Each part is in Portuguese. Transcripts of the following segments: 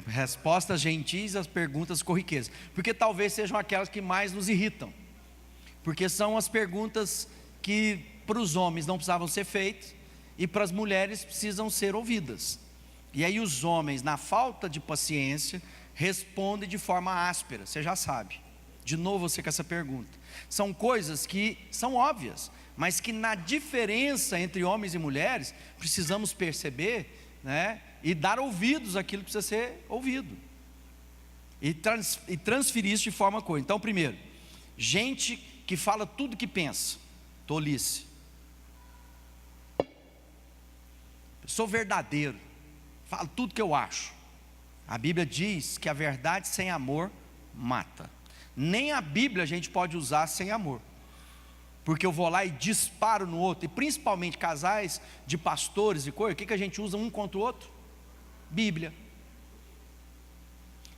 Respostas gentis às perguntas corriqueiras, porque talvez sejam aquelas que mais nos irritam, porque são as perguntas que para os homens não precisavam ser feitas e para as mulheres precisam ser ouvidas. E aí os homens, na falta de paciência, respondem de forma áspera. Você já sabe. De novo você com essa pergunta. São coisas que são óbvias, mas que na diferença entre homens e mulheres precisamos perceber, né? E dar ouvidos àquilo que precisa ser ouvido, e transferir isso de forma coisa. Então, primeiro, gente que fala tudo que pensa, tolice. Sou verdadeiro, falo tudo que eu acho. A Bíblia diz que a verdade sem amor mata. Nem a Bíblia a gente pode usar sem amor, porque eu vou lá e disparo no outro. E principalmente casais de pastores e coisa, o que a gente usa um contra o outro? Bíblia.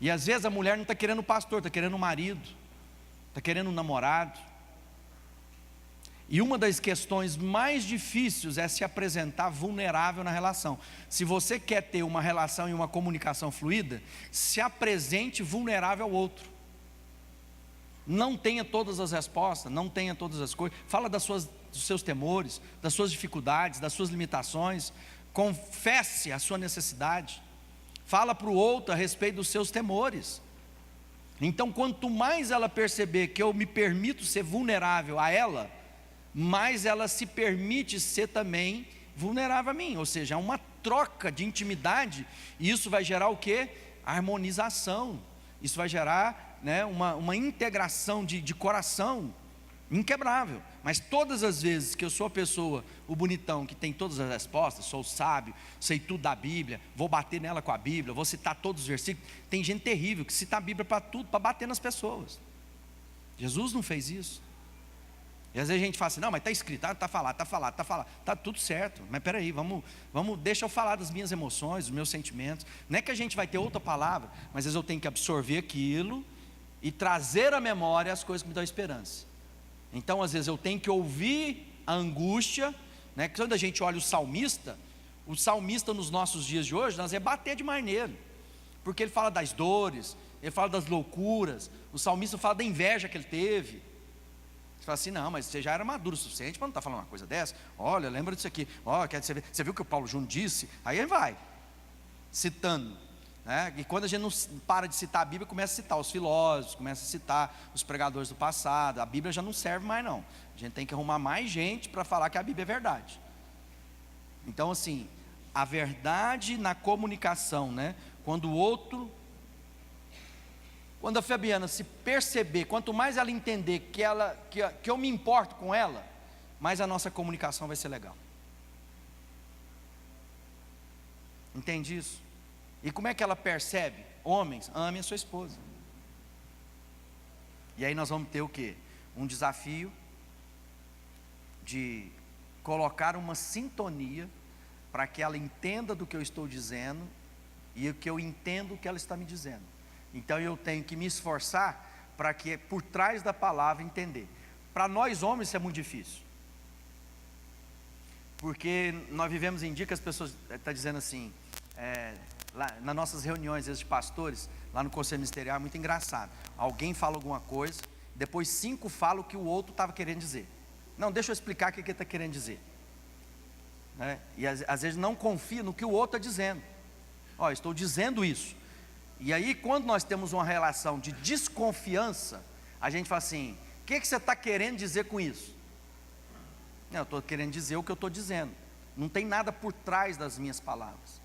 E às vezes a mulher não está querendo o pastor, está querendo o marido, está querendo o namorado. E uma das questões mais difíceis é se apresentar vulnerável na relação. Se você quer ter uma relação e uma comunicação fluida, se apresente vulnerável ao outro. Não tenha todas as respostas, não tenha todas as coisas. Fala dos seus temores, das suas dificuldades, das suas limitações. Confesse a sua necessidade. Fala para o outro a respeito dos seus temores. Então, quanto mais ela perceber que eu me permito ser vulnerável a ela, mais ela se permite ser também vulnerável a mim. Ou seja, é uma troca de intimidade. E isso vai gerar o quê? Harmonização. Isso vai gerar, né, uma integração de coração inquebrável. Mas todas as vezes que eu sou a pessoa, o bonitão, que tem todas as respostas, sou sábio, sei tudo da Bíblia, vou bater nela com a Bíblia, vou citar todos os versículos. Tem gente terrível que cita a Bíblia para tudo, para bater nas pessoas. Jesus não fez isso. E às vezes a gente fala assim, não, mas está escrito, está falado, está tudo certo. Mas peraí, vamos, deixa eu falar das minhas emoções, dos meus sentimentos. Não é que a gente vai ter outra palavra, mas às vezes eu tenho que absorver aquilo e trazer à memória as coisas que me dão esperança. Então às vezes eu tenho que ouvir a angústia, né? Quando a gente olha o salmista nos nossos dias de hoje, nós é bater demais nele, porque ele fala das dores, ele fala das loucuras. O salmista fala da inveja que ele teve. Você fala assim, não, mas você já era maduro o suficiente para não estar falando uma coisa dessa. Olha, lembra disso aqui, você viu o que o Paulo Júnior disse? Aí ele vai citando, né? E quando a gente não para de citar a Bíblia, começa a citar os filósofos, começa a citar os pregadores do passado. A Bíblia já não serve mais não. A gente tem que arrumar mais gente para falar que a Bíblia é verdade. Então assim, a verdade na comunicação, né? Quando a Fabiana se perceber, quanto mais ela entender que eu me importo com ela, mais a nossa comunicação vai ser legal. Entende isso? E como é que ela percebe? Homens, ame a sua esposa. E aí nós vamos ter o quê? Um desafio de colocar uma sintonia para que ela entenda do que eu estou dizendo e que eu entenda o que ela está me dizendo. Então eu tenho que me esforçar para que por trás da palavra entender. Para nós homens isso é muito difícil, porque nós vivemos em dia que as pessoas estão dizendo assim, lá nas nossas reuniões às vezes, de pastores, lá no conselho ministerial, é muito engraçado. Alguém fala alguma coisa, depois 5 falam o que o outro estava querendo dizer. Não, deixa eu explicar o que ele está querendo dizer, né? E às vezes não confia no que o outro está dizendo. Ó, estou dizendo isso. E aí quando nós temos uma relação de desconfiança, a gente fala assim, o que você está querendo dizer com isso? Não, eu estou querendo dizer o que eu estou dizendo. Não tem nada por trás das minhas palavras.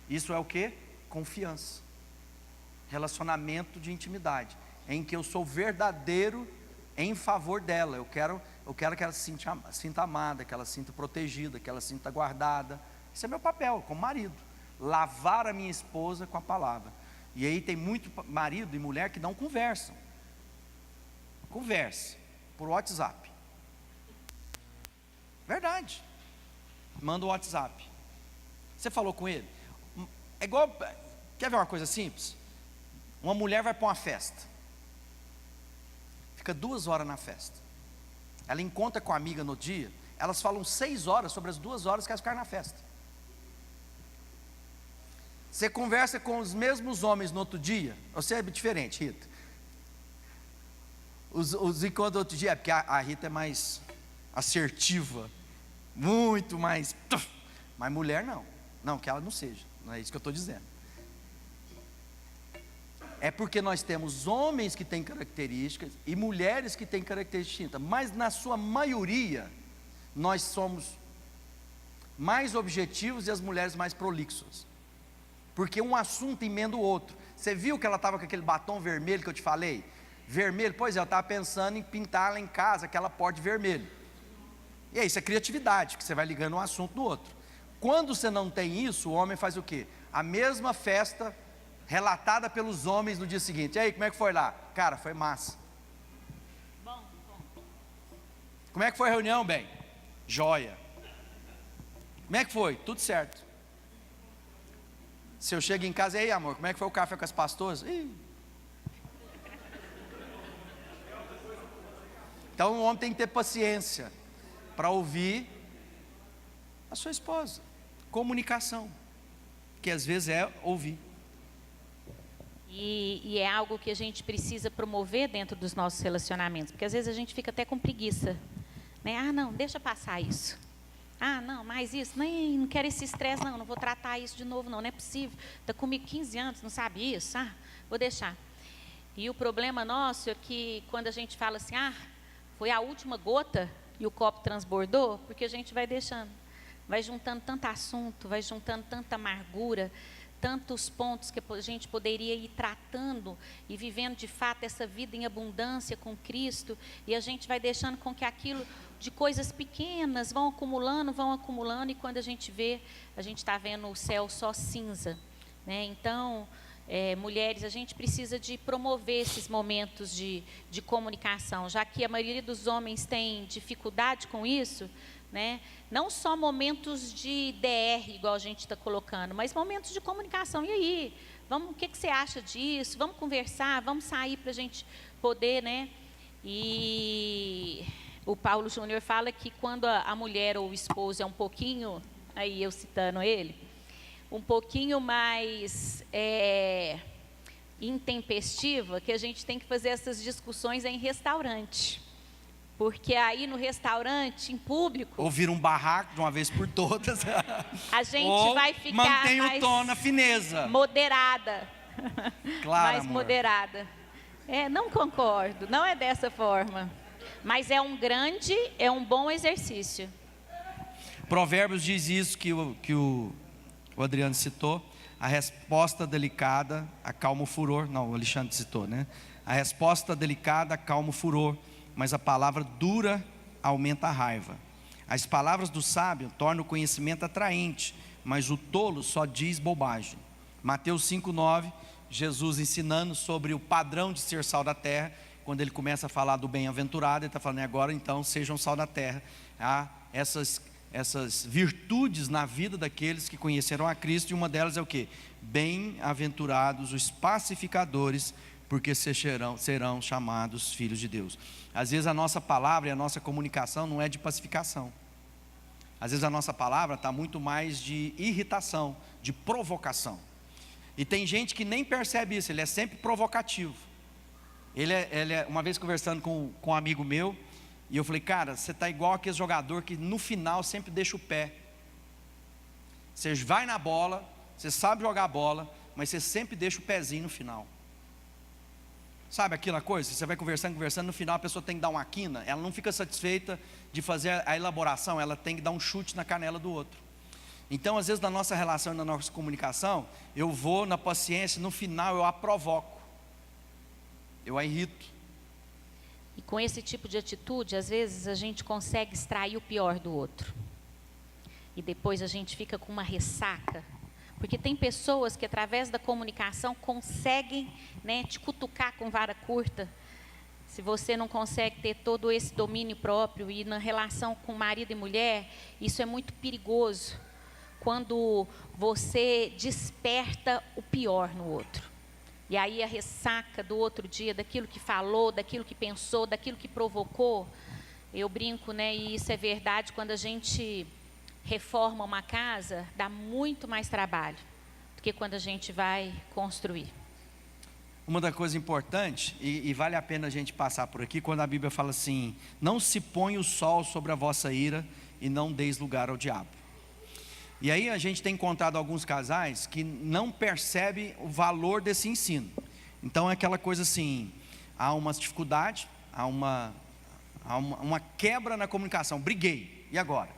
Isso é o que? Confiança. Relacionamento de intimidade, em que eu sou verdadeiro em favor dela. Eu quero que ela se sinta amada, que ela se sinta protegida, que ela se sinta guardada. Esse é meu papel como marido. Lavar a minha esposa com a palavra. E aí tem muito marido e mulher que não conversam. Converse por WhatsApp. Verdade. Manda o WhatsApp. Você falou com ele? É igual, quer ver uma coisa simples? Uma mulher vai para uma festa, fica 2 horas na festa. Ela encontra com a amiga no dia, elas falam 6 horas sobre as 2 horas que elas ficaram na festa. Você conversa com os mesmos homens no outro dia, você é diferente, Rita. Os encontros do outro dia, é porque a Rita é mais assertiva, muito mais, mas mulher não que ela não seja, não é isso que eu estou dizendo. É porque nós temos homens que têm características e mulheres que têm características distintas, mas na sua maioria, nós somos mais objetivos e as mulheres mais prolixas, porque um assunto emenda o outro. Você viu que ela estava com aquele batom vermelho que eu te falei? Vermelho, pois é, eu estava pensando em pintar lá em casa aquela porta de vermelho. E aí, isso é criatividade, que você vai ligando um assunto no outro. Quando você não tem isso, o homem faz o quê? A mesma festa relatada pelos homens no dia seguinte. E aí, como é que foi lá? Cara, foi massa. Bom. Como é que foi a reunião, bem? Joia. Como é que foi? Tudo certo. Se eu chego em casa, e aí, amor, como é que foi o café com as pastoras? Então o homem tem que ter paciência para ouvir a sua esposa. Comunicação, que às vezes é ouvir. E é algo que a gente precisa promover dentro dos nossos relacionamentos, porque às vezes a gente fica até com preguiça, né? Ah, não, deixa passar isso. Ah, não, mais isso, nem, não quero esse estresse, não vou tratar isso de novo, não é possível. Está comigo 15 anos, não sabe isso? Ah, vou deixar. E o problema nosso é que quando a gente fala assim, foi a última gota e o copo transbordou, porque a gente vai deixando, vai juntando tanto assunto, vai juntando tanta amargura, tantos pontos que a gente poderia ir tratando e vivendo de fato essa vida em abundância com Cristo, e a gente vai deixando com que aquilo de coisas pequenas vão acumulando, e quando a gente vê, a gente está vendo o céu só cinza, né? Então, mulheres, a gente precisa de promover esses momentos de comunicação, já que a maioria dos homens tem dificuldade com isso, né? Não só momentos de DR, igual a gente está colocando, mas momentos de comunicação. E aí, o que você acha disso? Vamos conversar, vamos sair para a gente poder, né? E o Paulo Júnior fala que quando a mulher ou o esposo é um pouquinho, aí eu citando ele, um pouquinho mais intempestiva, que a gente tem que fazer essas discussões em restaurante. Porque aí no restaurante, em público, ou vira um barraco de uma vez por todas, a gente ou vai ficar mantém mais o tom na fineza, moderada. Claro, mais amor. Moderada. Não concordo, não é dessa forma. Mas é um bom exercício. Provérbios diz isso que o Adriano citou. A resposta delicada acalma o furor. Não, o Alexandre citou, né? A resposta delicada acalma o furor, mas a palavra dura aumenta a raiva. As palavras do sábio tornam o conhecimento atraente, mas o tolo só diz bobagem. Mateus 5,9, Jesus ensinando sobre o padrão de ser sal da terra. Quando ele começa a falar do bem-aventurado, ele está falando, agora então sejam sal da terra. Essas virtudes na vida daqueles que conheceram a Cristo, e uma delas é o quê? Bem-aventurados os pacificadores, porque serão chamados filhos de Deus. Às vezes a nossa palavra e a nossa comunicação não é de pacificação. Às vezes a nossa palavra está muito mais de irritação, de provocação. E tem gente que nem percebe isso, ele é sempre provocativo. Uma vez conversando com um amigo meu, e eu falei, cara, você está igual aquele jogador que no final sempre deixa o pé. Você vai na bola, você sabe jogar bola, mas você sempre deixa o pezinho no final. Sabe aquela coisa? Você vai conversando, no final a pessoa tem que dar uma quina, ela não fica satisfeita de fazer a elaboração, ela tem que dar um chute na canela do outro. Então, às vezes, na nossa relação e na nossa comunicação, eu vou na paciência, no final eu a provoco, eu a irrito. E com esse tipo de atitude, às vezes a gente consegue extrair o pior do outro. E depois a gente fica com uma ressaca. Porque tem pessoas que através da comunicação conseguem, né, te cutucar com vara curta. Se você não consegue ter todo esse domínio próprio, e na relação com marido e mulher, isso é muito perigoso. Quando você desperta o pior no outro. E aí a ressaca do outro dia, daquilo que falou, daquilo que pensou, daquilo que provocou. Eu brinco, né, e isso é verdade, quando a gente reforma uma casa, dá muito mais trabalho do do que quando a gente vai construir. Uma das coisas importantes, e vale a pena a gente passar por aqui, quando a Bíblia fala assim: não se põe o sol sobre a vossa ira e não deis lugar ao diabo. E aí a gente tem encontrado alguns casais que não percebem o valor desse ensino. Então é aquela coisa assim, há uma dificuldade, há uma quebra na comunicação, briguei, e agora?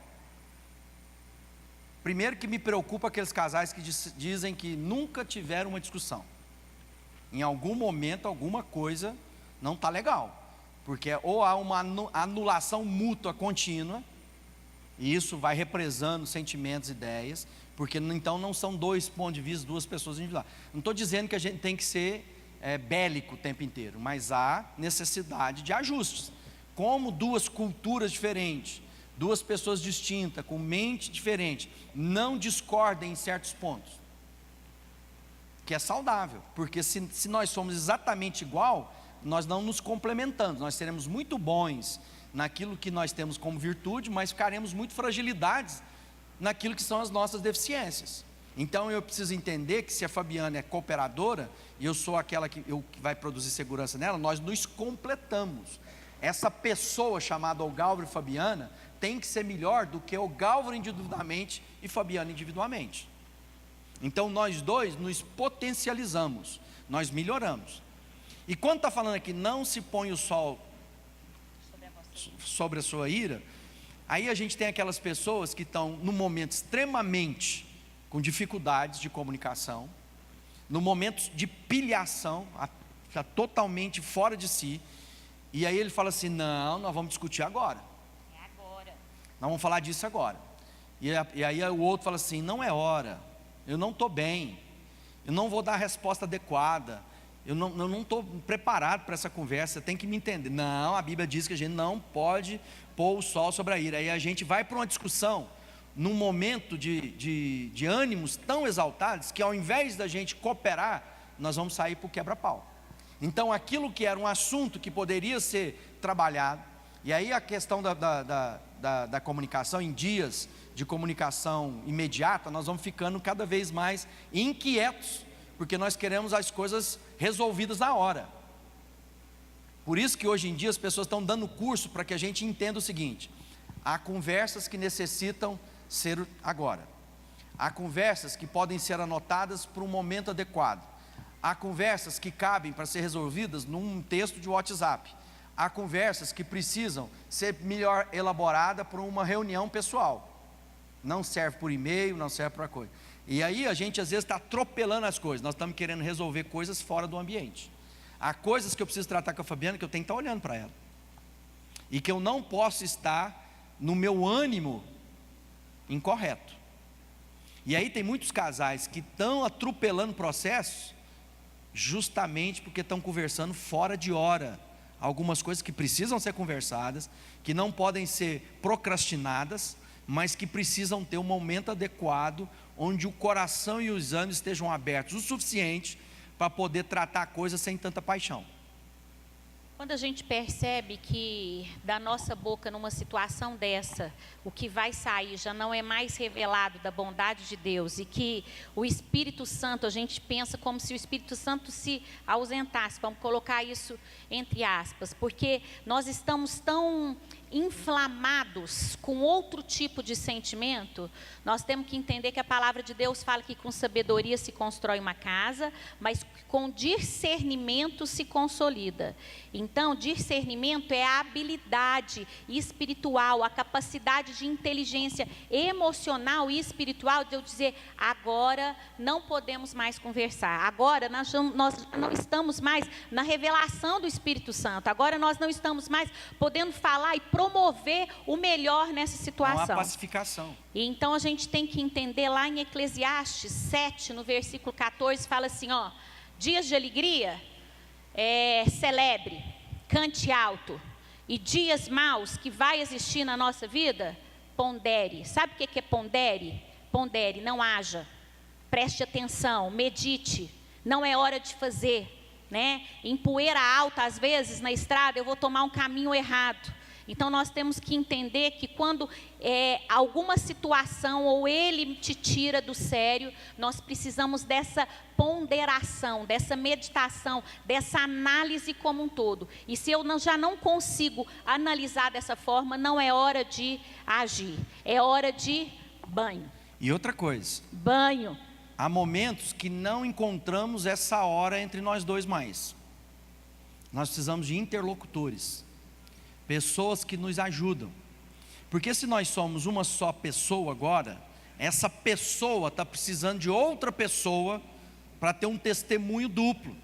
Primeiro que me preocupa aqueles casais que dizem que nunca tiveram uma discussão. Em algum momento, alguma coisa não está legal, porque ou há uma anulação mútua contínua, e isso vai represando sentimentos, ideias, porque então não são dois pontos de vista, duas pessoas individuais. Não estou dizendo que a gente tem que ser bélico o tempo inteiro, mas há necessidade de ajustes. Como duas culturas diferentes, duas pessoas distintas, com mente diferente, não discordem em certos pontos, que é saudável, porque se nós somos exatamente igual, nós não nos complementamos, nós seremos muito bons naquilo que nós temos como virtude, mas ficaremos muito fragilidades naquilo que são as nossas deficiências. Então eu preciso entender que se a Fabiana é cooperadora, e eu sou aquela que vai produzir segurança nela, nós nos completamos. Essa pessoa chamada Galvão e Fabiana tem que ser melhor do que o Galvão individualmente e Fabiana individualmente. Então nós dois nos potencializamos, nós melhoramos. E quando está falando aqui, não se põe o sol sobre a sua ira, aí a gente tem aquelas pessoas que estão num momento extremamente com dificuldades de comunicação, no momento de pilhação, está totalmente fora de si, e aí ele fala assim: não, nós vamos discutir agora. É agora. Nós vamos falar disso agora. E aí o outro fala assim: não é hora, eu não estou bem, eu não vou dar a resposta adequada, eu não estou preparado para essa conversa, tem que me entender. Não, a Bíblia diz que a gente não pode pôr o sol sobre a ira. Aí a gente vai para uma discussão, num momento de ânimos tão exaltados, que ao invés da gente cooperar, nós vamos sair para o quebra-pau. Então aquilo que era um assunto que poderia ser trabalhado, e aí a questão da comunicação, em dias de comunicação imediata, nós vamos ficando cada vez mais inquietos, porque nós queremos as coisas resolvidas na hora. Por isso que hoje em dia as pessoas estão dando curso para que a gente entenda o seguinte: há conversas que necessitam ser agora, há conversas que podem ser anotadas para um momento adequado, há conversas que cabem para ser resolvidas num texto de WhatsApp, há conversas que precisam ser melhor elaboradas para uma reunião pessoal, não serve por e-mail, não serve para coisa. E aí a gente às vezes está atropelando as coisas, nós estamos querendo resolver coisas fora do ambiente. Há coisas que eu preciso tratar com a Fabiana que eu tenho que estar olhando para ela, e que eu não posso estar no meu ânimo incorreto. E aí tem muitos casais que estão atropelando processos, justamente porque estão conversando fora de hora, algumas coisas que precisam ser conversadas, que não podem ser procrastinadas, mas que precisam ter um momento adequado, onde o coração e os ânimos estejam abertos o suficiente para poder tratar a coisa sem tanta paixão. Quando a gente percebe que da nossa boca, numa situação dessa, o que vai sair já não é mais revelado da bondade de Deus, e que o Espírito Santo, a gente pensa como se o Espírito Santo se ausentasse, vamos colocar isso entre aspas, porque nós estamos tão inflamados com outro tipo de sentimento. Nós temos que entender que a palavra de Deus fala que com sabedoria se constrói uma casa, mas com discernimento se consolida. Então, discernimento é a habilidade espiritual, a capacidade de inteligência emocional e espiritual de eu dizer: agora não podemos mais conversar, agora nós não estamos mais na revelação do Espírito Santo, agora nós não estamos mais podendo falar e promover o melhor nessa situação. Não há pacificação. E então a gente tem que entender lá em Eclesiastes 7, no versículo 14, fala assim, ó: dias de alegria, celebre, cante alto, e dias maus que vai existir na nossa vida, pondere. Sabe o que é pondere? Pondere, não haja, preste atenção, medite, não é hora de fazer, né? Em poeira alta, às vezes, na estrada, eu vou tomar um caminho errado. Então nós temos que entender que quando alguma situação ou ele te tira do sério, nós precisamos dessa ponderação, dessa meditação, dessa análise como um todo. E se eu já não consigo analisar dessa forma, não é hora de agir, é hora de banho. E outra coisa, Banho. há momentos que não encontramos essa hora entre nós dois mais. Nós precisamos de interlocutores, pessoas que nos ajudam. Porque se nós somos uma só pessoa agora, essa pessoa está precisando de outra pessoa para ter um testemunho duplo.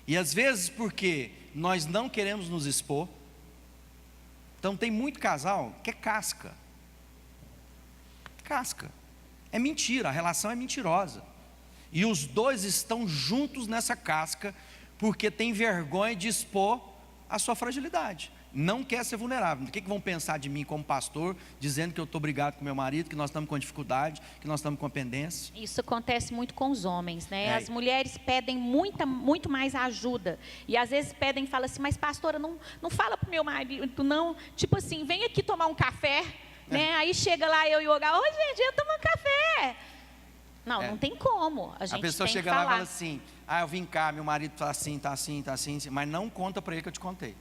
E às vezes porque nós não queremos nos expor. Então tem muito casal que é casca. Casca. É mentira, a relação é mentirosa. E os dois estão juntos nessa casca porque tem vergonha de expor a sua fragilidade. Não quer ser vulnerável. O que vão pensar de mim como pastor, dizendo que eu estou brigado com meu marido, que nós estamos com dificuldade, que nós estamos com pendência? Isso acontece muito com os homens, né? As mulheres pedem muito mais ajuda. E às vezes pedem e falam assim, mas pastora, não fala para o meu marido, não. Tipo assim, vem aqui tomar um café, né? Aí chega lá eu e o Olga, oi gente, eu tomo um café. Não tem como. A pessoa chega lá e fala assim, eu vim cá, meu marido está assim, está assim, está assim, mas não conta para ele que eu te contei.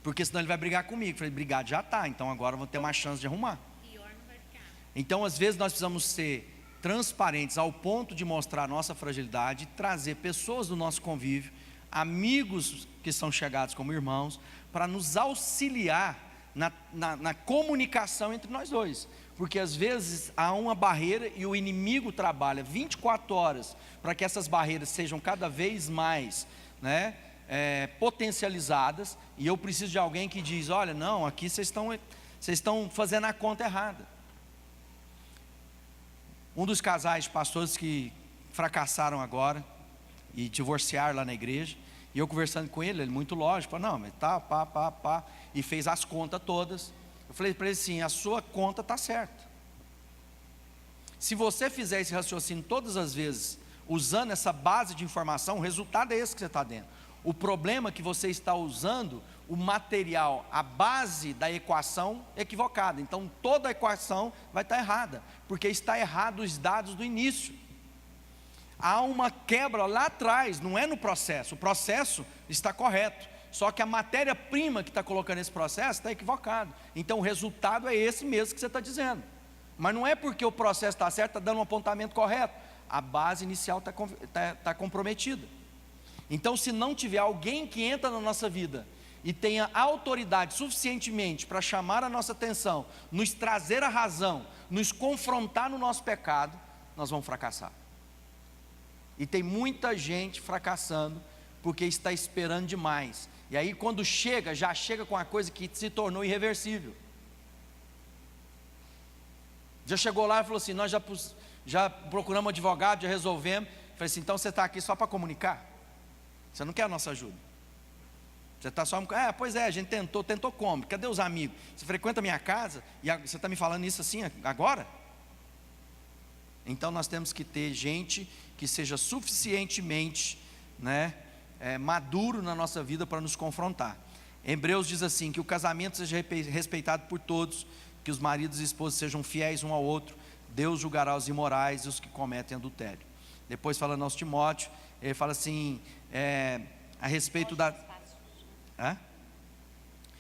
Porque senão ele vai brigar comigo. Eu falei, brigado já está, então agora eu vou ter uma chance de arrumar. Pior não vai ficar. Então às vezes nós precisamos ser transparentes ao ponto de mostrar a nossa fragilidade, trazer pessoas do nosso convívio, amigos que são chegados como irmãos, para nos auxiliar na comunicação entre nós dois. Porque às vezes há uma barreira e o inimigo trabalha 24 horas para que essas barreiras sejam cada vez mais, potencializadas, e eu preciso de alguém que diz, olha, não, aqui vocês estão fazendo a conta errada. Um dos casais pastores que fracassaram agora e divorciaram lá na igreja, e eu conversando com ele muito lógico, falou, não, mas tá, pá, e fez as contas todas. Eu falei para ele assim, a sua conta está certa. Se você fizer esse raciocínio todas as vezes, usando essa base de informação, o resultado é esse que você está dentro. O problema é que você está usando o material, a base da equação equivocada. Então toda a equação vai estar errada, porque está errado os dados do início. Há uma quebra lá atrás, não é no processo. O processo está correto, só que a matéria-prima que está colocando esse processo está equivocado. Então o resultado é esse mesmo que você está dizendo. Mas não é porque o processo está certo, está dando um apontamento correto. A base inicial está comprometida. Então, se não tiver alguém que entra na nossa vida e tenha autoridade suficientemente para chamar a nossa atenção, nos trazer a razão, nos confrontar no nosso pecado, nós vamos fracassar. E tem muita gente fracassando porque está esperando demais. E aí quando chega, já chega com uma coisa que se tornou irreversível. Já chegou lá e falou assim, nós já procuramos um advogado, já resolvemos. Falei assim, então você está aqui só para comunicar? Você não quer a nossa ajuda? Você está só... pois é, a gente tentou como? Cadê os amigos? Você frequenta a minha casa e você está me falando isso assim agora? Então nós temos que ter gente que seja suficientemente maduro na nossa vida para nos confrontar. Hebreus diz assim, que o casamento seja respeitado por todos, que os maridos e esposas sejam fiéis um ao outro, Deus julgará os imorais e os que cometem adultério. Depois falando aos Timóteo, ele fala assim, a respeito da...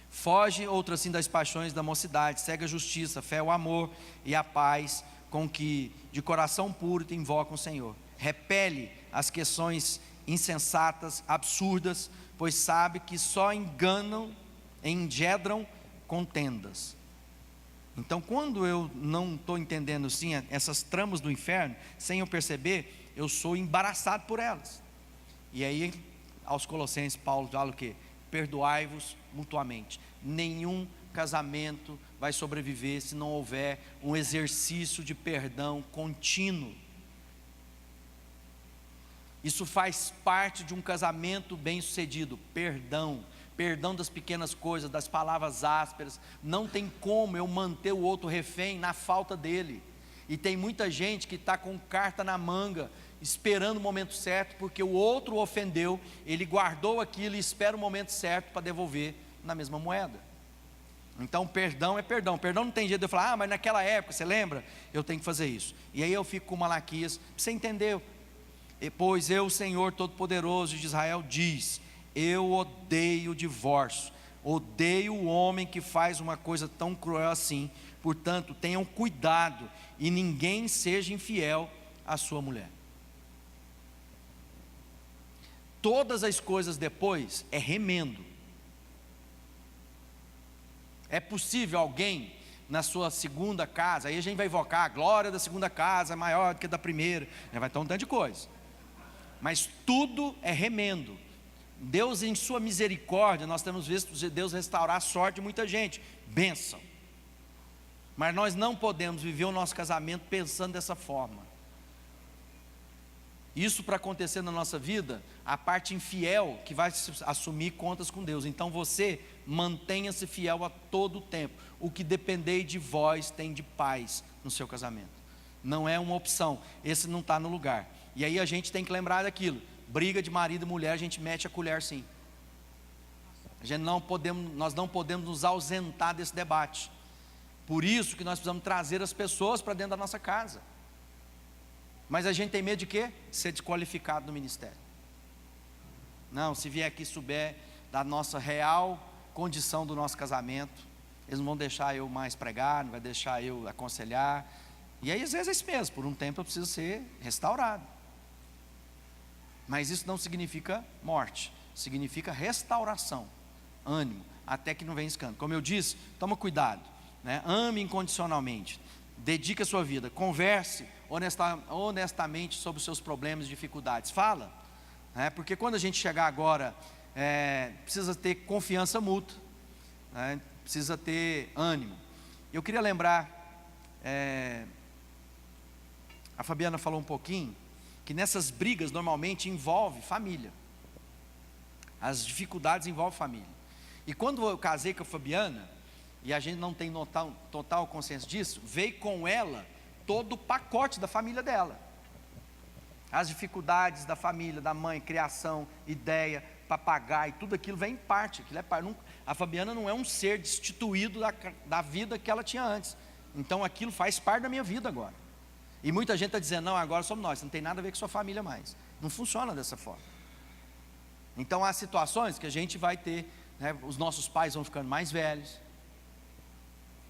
Foge, outro assim, das paixões da mocidade, segue a justiça, fé, o amor e a paz, com que de coração puro te invocam o Senhor. Repele as questões insensatas, absurdas, pois sabe que só engendram contendas. Então quando eu não estou entendendo assim, essas tramas do inferno, sem eu perceber, eu sou embaraçado por elas. E aí aos Colossenses Paulo fala o quê? Perdoai-vos mutuamente. Nenhum casamento vai sobreviver se não houver um exercício de perdão contínuo. Isso faz parte de um casamento bem sucedido, perdão das pequenas coisas, das palavras ásperas. Não tem como eu manter o outro refém na falta dele. E tem muita gente que está com carta na manga, esperando o momento certo, porque o outro o ofendeu, ele guardou aquilo e espera o momento certo para devolver na mesma moeda. Então perdão é perdão. Perdão não tem jeito de eu falar, mas naquela época, você lembra? Eu tenho que fazer isso. E aí eu fico com Malaquias, para você entender. Pois eu, Senhor Todo-Poderoso de Israel, diz: eu odeio o divórcio, odeio o homem que faz uma coisa tão cruel assim. Portanto, tenham cuidado e ninguém seja infiel à sua mulher. Todas as coisas depois é remendo. É possível alguém na sua segunda casa, aí a gente vai invocar a glória da segunda casa é maior do que da primeira, vai ter um tanto de coisa, mas tudo é remendo. Deus, em sua misericórdia, nós temos visto Deus restaurar a sorte de muita gente, bênção, mas nós não podemos viver o nosso casamento pensando dessa forma. Isso para acontecer na nossa vida, a parte infiel que vai assumir contas com Deus. Então você mantenha-se fiel a todo o tempo. O que depender de vós tem de paz no seu casamento. Não é uma opção, esse não está no lugar. E aí a gente tem que lembrar daquilo: briga de marido e mulher, a gente mete a colher sim. Nós não podemos nos ausentar desse debate. Por isso que nós precisamos trazer as pessoas para dentro da nossa casa. Mas a gente tem medo de quê? Ser desqualificado no ministério. Não, se vier aqui e souber da nossa real condição do nosso casamento, eles não vão deixar eu mais pregar, não vai deixar eu aconselhar. E aí às vezes é isso mesmo, por um tempo eu preciso ser restaurado. Mas isso não significa morte, significa restauração, ânimo, até que não venha escândalo. Como eu disse, toma cuidado, né? Ame incondicionalmente, dedique a sua vida, converse honestamente sobre os seus problemas e dificuldades, fala, né? Porque quando a gente chegar agora, precisa ter confiança mútua, né? Precisa ter ânimo. Eu queria lembrar, a Fabiana falou um pouquinho, que nessas brigas normalmente envolve família, as dificuldades envolvem família. E quando eu casei com a Fabiana, e a gente não tem total consciência disso, veio com ela todo o pacote da família dela, as dificuldades da família, da mãe, criação, ideia, papagaio, tudo aquilo vem em parte. A Fabiana não é um ser destituído da vida que ela tinha antes, então aquilo faz parte da minha vida agora. E muita gente está dizendo, não, agora somos nós, não tem nada a ver com sua família mais. Não funciona dessa forma. Então há situações que a gente vai ter, né, os nossos pais vão ficando mais velhos.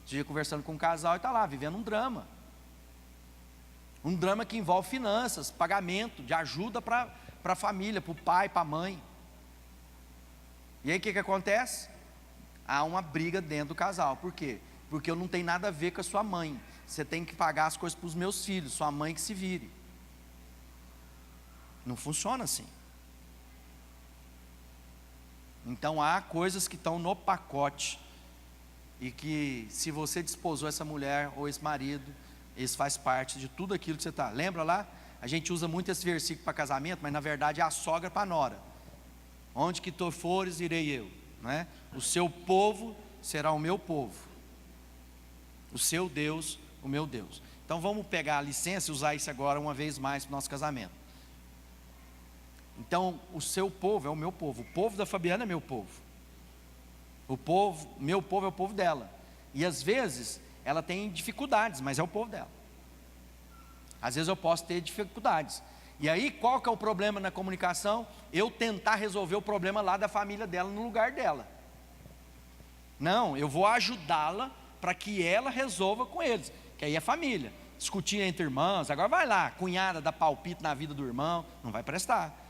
Um dia conversando com um casal e está lá, vivendo um drama. Um drama que envolve finanças, pagamento de ajuda para a família, para o pai, para a mãe. E aí o que acontece? Há uma briga dentro do casal. Por quê? Porque eu não tenho nada a ver com a sua mãe. Você tem que pagar as coisas para os meus filhos, sua mãe que se vire. Não funciona assim. Então há coisas que estão no pacote, e que se você desposou essa mulher ou esse marido, isso faz parte de tudo aquilo que você está. Lembra lá? A gente usa muito esse versículo para casamento, mas na verdade é a sogra para a nora. Onde que tu fores, irei eu, né? O seu povo será o meu povo, o seu Deus, o meu Deus. Então vamos pegar a licença e usar isso agora uma vez mais para o nosso casamento. Então o seu povo é o meu povo, o povo da Fabiana é meu povo. Meu povo é o povo dela. E às vezes ela tem dificuldades, mas é o povo dela. Às vezes eu posso ter dificuldades. E aí qual que é o problema na comunicação? Eu tentar resolver o problema lá da família dela no lugar dela. Não, eu vou ajudá-la para que ela resolva com eles, que aí é família. Discutir entre irmãs, agora vai lá, cunhada dá palpite na vida do irmão, não vai prestar.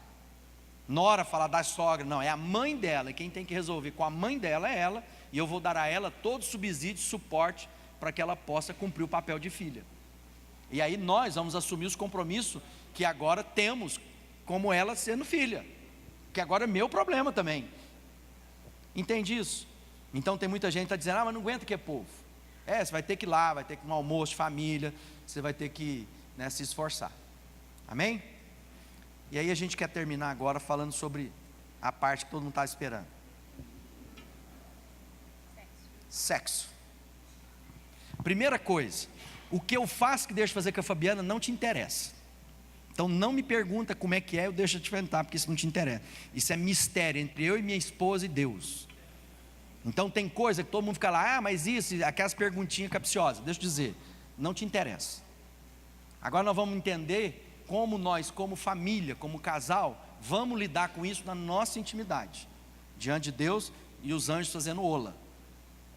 Nora falar da sogra, não, é a mãe dela, e quem tem que resolver com a mãe dela é ela, e eu vou dar a ela todo subsídio, suporte, para que ela possa cumprir o papel de filha. E aí nós vamos assumir os compromissos que agora temos, como ela sendo filha, que agora é meu problema também. Entende isso? Então tem muita gente que está dizendo, mas não aguenta que é povo. Você vai ter que ir lá, vai ter que ir no almoço de família, você vai ter que, né, se esforçar. Amém? E aí a gente quer terminar agora falando sobre a parte que todo mundo está esperando. Sexo. Primeira coisa, o que eu faço que deixo fazer com a Fabiana não te interessa. Então não me pergunta como é que é, eu deixo te perguntar, porque isso não te interessa. Isso é mistério entre eu e minha esposa e Deus. Então tem coisa que todo mundo fica lá, mas isso, aquelas perguntinhas capciosas. Deixa eu dizer, não te interessa. Agora nós vamos entender como nós, como família, como casal, vamos lidar com isso na nossa intimidade, diante de Deus e os anjos fazendo ola,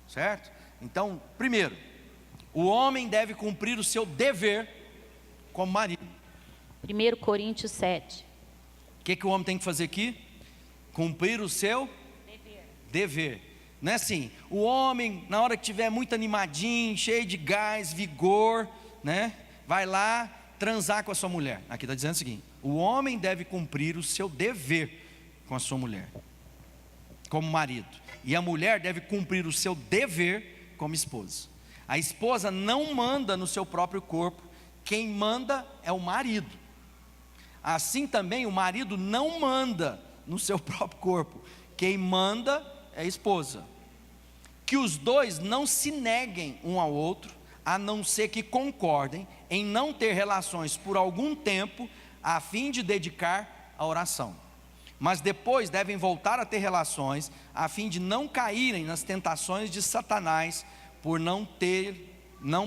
certo? Então, primeiro, o homem deve cumprir o seu dever como marido. 1 Coríntios 7. O que o homem tem que fazer aqui? Cumprir o seu dever. Não é assim, o homem, na hora que estiver muito animadinho, cheio de gás, vigor, né, vai lá transar com a sua mulher. Aqui está dizendo o seguinte: o homem deve cumprir o seu dever com a sua mulher, como marido, e a mulher deve cumprir o seu dever como esposa. A esposa não manda no seu próprio corpo, quem manda é o marido. Assim também o marido não manda no seu próprio corpo, quem manda é a esposa. Que os dois não se neguem um ao outro, a não ser que concordem em não ter relações por algum tempo, a fim de dedicar à oração. Mas depois devem voltar a ter relações, a fim de não caírem nas tentações de Satanás, por não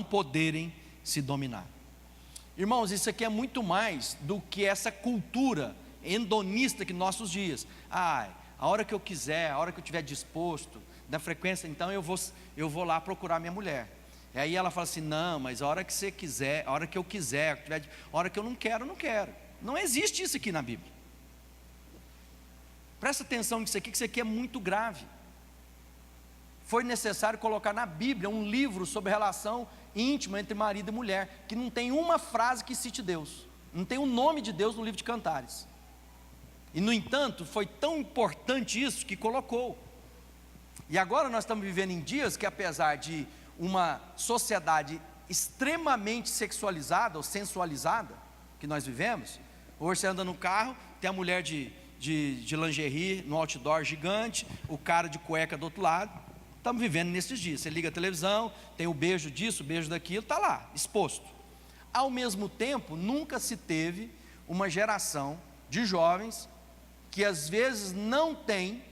poderem se dominar. Irmãos, isso aqui é muito mais do que essa cultura hedonista que nossos dias. A hora que eu quiser, a hora que eu estiver disposto, da frequência, então eu vou lá procurar minha mulher. E aí ela fala assim: não, mas a hora que você quiser, a hora que eu quiser, a hora que eu não quero, eu não quero. Não existe isso aqui na Bíblia. Presta atenção nisso aqui, que isso aqui é muito grave. Foi necessário colocar na Bíblia um livro sobre relação íntima entre marido e mulher, que não tem uma frase que cite Deus, não tem o nome de Deus no livro de Cantares. E no entanto, foi tão importante isso que colocou. E agora nós estamos vivendo em dias que, apesar de uma sociedade extremamente sexualizada ou sensualizada que nós vivemos, hoje você anda no carro, tem a mulher de lingerie no outdoor gigante, o cara de cueca do outro lado. Estamos vivendo nesses dias. Você liga a televisão, tem o beijo disso, o beijo daquilo, está lá, exposto. Ao mesmo tempo, nunca se teve uma geração de jovens que às vezes não tem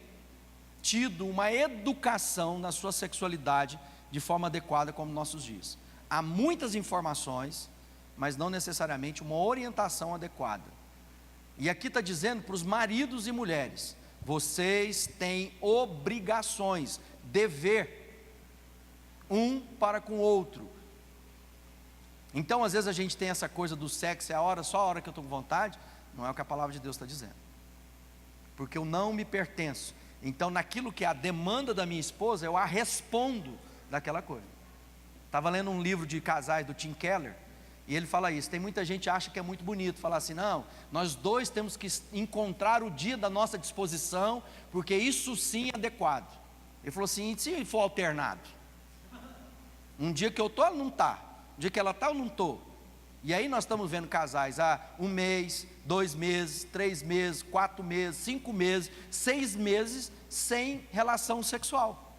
tido uma educação na sua sexualidade de forma adequada como nos nossos dias. Há muitas informações, mas não necessariamente uma orientação adequada. E aqui está dizendo para os maridos e mulheres: vocês têm obrigações, dever, um para com o outro. Então às vezes a gente tem essa coisa do sexo, é só a hora que eu estou com vontade. Não é o que a palavra de Deus está dizendo, porque eu não me pertenço. Então naquilo que é a demanda da minha esposa, eu a respondo daquela coisa. Estava lendo um livro de casais do Tim Keller, e ele fala isso. Tem muita gente que acha que é muito bonito falar assim: não, nós dois temos que encontrar o dia da nossa disposição, porque isso sim é adequado. Ele falou assim: e se for alternado? Um dia que eu estou, ela não está. Um dia que ela está, eu não estou. E aí nós estamos vendo casais há 1 mês, 2 meses, 3 meses, 4 meses, 5 meses, 6 meses sem relação sexual.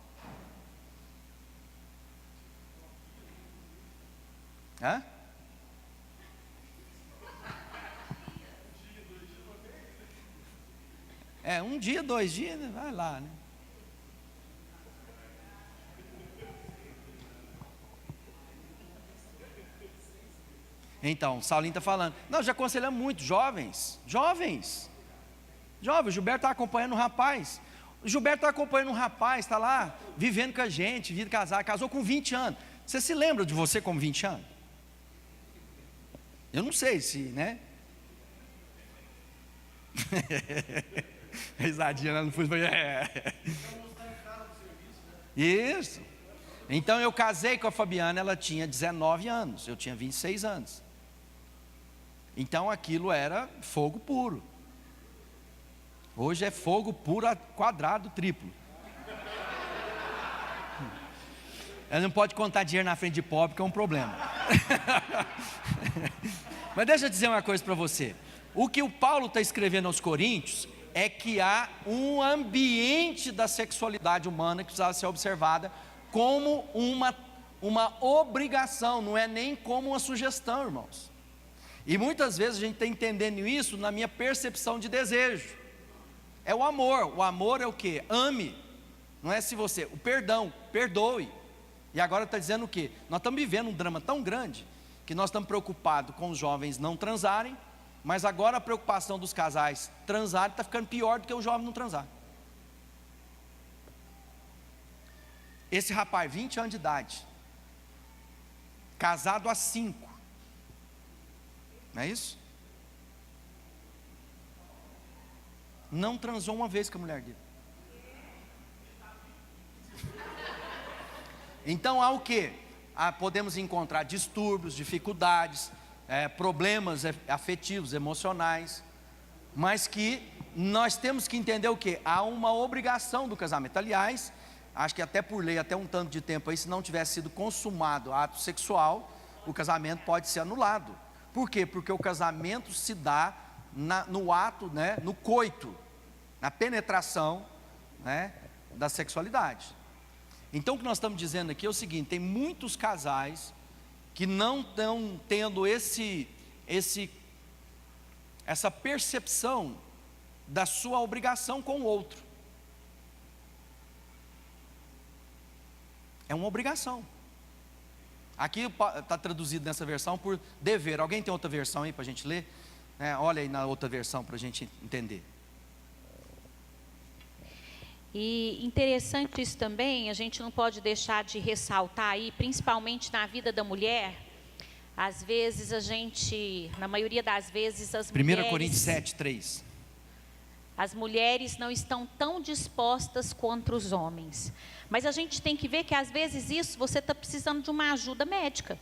Hã? É, 1 dia, 2 dias, vai lá, né? Então, Saulinho está falando. Nós já aconselhamos muito, jovens. O Gilberto está acompanhando um rapaz. O Gilberto está acompanhando um rapaz, está lá, vivendo com a gente, vida casada, casou com 20 anos. Você se lembra de você com 20 anos? Eu não sei se, né? Risadinha lá no fundo. Isso. Então eu casei com a Fabiana, ela tinha 19 anos, eu tinha 26 anos. Então aquilo era fogo puro. Hoje é fogo puro, quadrado, triplo. Ela não pode contar dinheiro na frente de pobre, que é um problema. Mas deixa eu dizer uma coisa para você. O que o Paulo está escrevendo aos Coríntios é que há um ambiente da sexualidade humana que precisava ser observada como uma obrigação, não é nem como uma sugestão, irmãos. E muitas vezes a gente está entendendo isso na minha percepção de desejo. É o amor é o quê? Ame, não é se você, o perdão, perdoe. E agora está dizendo o quê? Nós estamos vivendo um drama tão grande, que nós estamos preocupados com os jovens não transarem, mas agora a preocupação dos casais transarem está ficando pior do que o jovem não transar. Esse rapaz, 20 anos de idade, casado há 5, não é isso? Não transou uma vez com a mulher dele. Então há o quê? Podemos encontrar distúrbios, dificuldades, problemas afetivos, emocionais, mas que nós temos que entender o quê? Há uma obrigação do casamento. Aliás, acho que até por lei, até um tanto de tempo aí, se não tivesse sido consumado ato sexual, o casamento pode ser anulado. Por quê? Porque o casamento se dá no ato, né, no coito, na penetração, né, da sexualidade. Então o que nós estamos dizendo aqui é o seguinte: tem muitos casais que não estão tendo essa percepção da sua obrigação com o outro. É uma obrigação. Aqui está traduzido nessa versão por dever. Alguém tem outra versão aí para a gente ler? Olha aí na outra versão para a gente entender. E interessante isso também, a gente não pode deixar de ressaltar aí, principalmente na vida da mulher, às vezes na maioria das vezes, 1 Coríntios 7:3. As mulheres não estão tão dispostas quanto os homens. Mas a gente tem que ver que às vezes isso, você está precisando de uma ajuda médica.